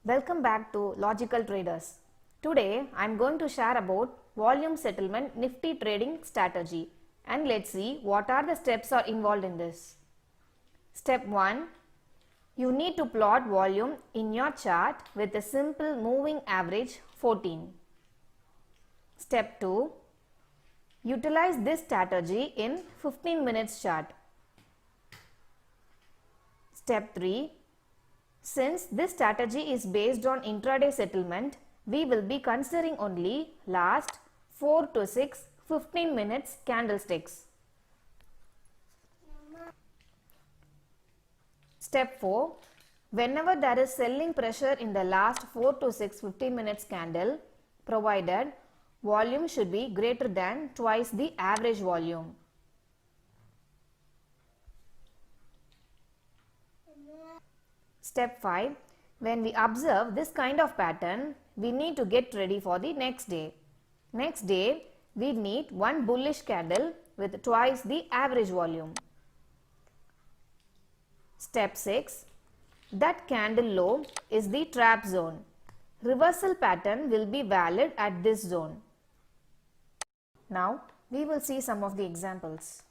Welcome back to Logical Traders. Today I am going to share about volume settlement Nifty trading strategy, and let's see what are the steps are involved in this. Step 1. You need to plot volume in your chart with a simple moving average 14. Step 2. Utilize this strategy in 15 minutes chart. Step 3. Since this strategy is based on intraday settlement, we will be considering only last 4 to 6 15 minutes candlesticks. Step 4. Whenever there is selling pressure in the last 4 to 6 15 minutes candle, provided volume should be greater than twice the average volume. Step 5. When we observe this kind of pattern, we need to get ready for the next day. Next day, we need one bullish candle with twice the average volume. Step 6. That candle low is the trap zone. Reversal pattern will be valid at this zone. Now, we will see some of the examples.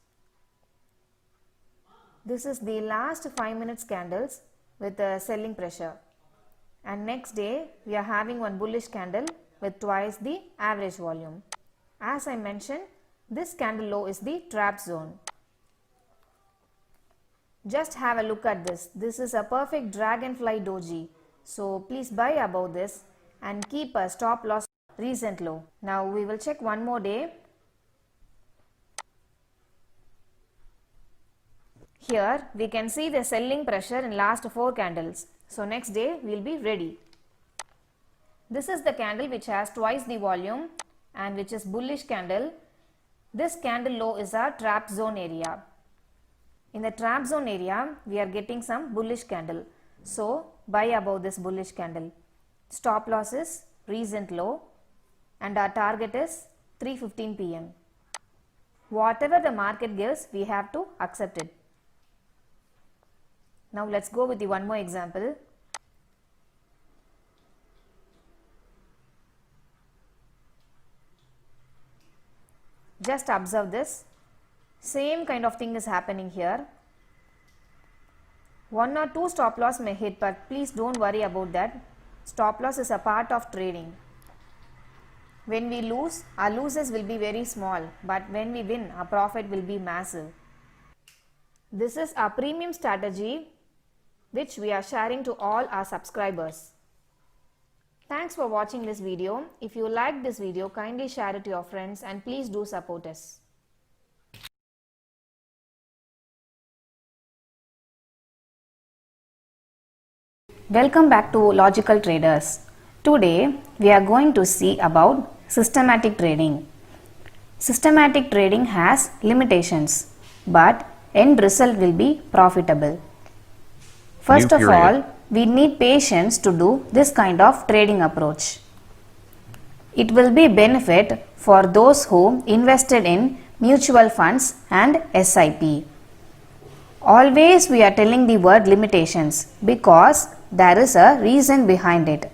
This is the last 5 minutes candles with selling pressure, and next day we are having one bullish candle with twice the average volume. As I mentioned, this candle low is the trap zone. Just have a look at this. This is a perfect dragonfly doji, so please buy above this and keep a stop loss recent low. Now we will check one more day. Here we can see the selling pressure in last 4 candles. So next day we will be ready. This is the candle which has twice the volume and which is bullish candle. This candle low is our trap zone area. In the trap zone area we are getting some bullish candle. So buy above this bullish candle. Stop loss is recent low and our target is 3:15 PM. Whatever the market gives, we have to accept it. Now let's go with the one more example. Just observe this. Same kind of thing is happening here. 1 or 2 stop loss may hit, but please don't worry about that. Stop loss is a part of trading. When we lose, our losses will be very small, but when we win, our profit will be massive. This is our premium strategy which we are sharing to all our subscribers. Thanks for watching this video. If you liked this video, kindly share it to your friends and please do support us. Welcome back to Logical Traders. Today we are going to see about systematic trading. Systematic trading has limitations, but end result will be profitable. First of all, we need patience to do this kind of trading approach. It will be benefit for those who invested in mutual funds and SIP. Always we are telling the word limitations because there is a reason behind it.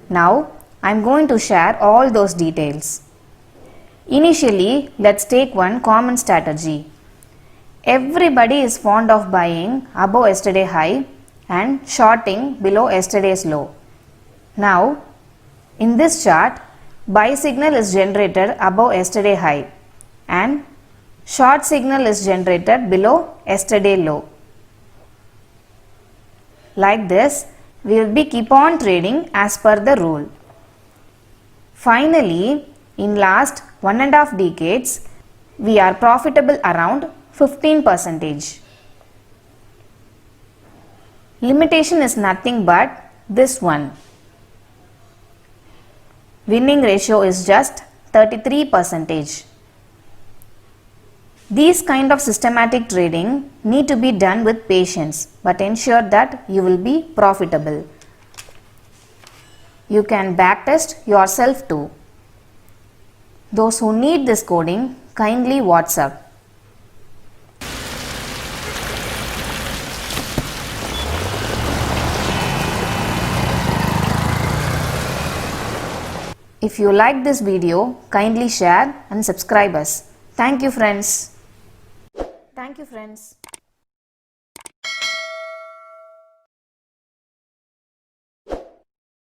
Now I am going to share all those details. Initially, let's take one common strategy. Everybody is fond of buying above yesterday high and shorting below yesterday's low. Now, in this chart, buy signal is generated above yesterday high and short signal is generated below yesterday low. Like this, we will be keep on trading as per the rule. Finally, in last 1.5 decades, we are profitable around 15%. Limitation is nothing but this one. Winning ratio is just 33%. These kind of systematic trading need to be done with patience, but ensure that you will be profitable. You can backtest yourself too. Those who need this coding, kindly WhatsApp. If you like this video, kindly share and subscribe us. Thank you friends. Thank you friends.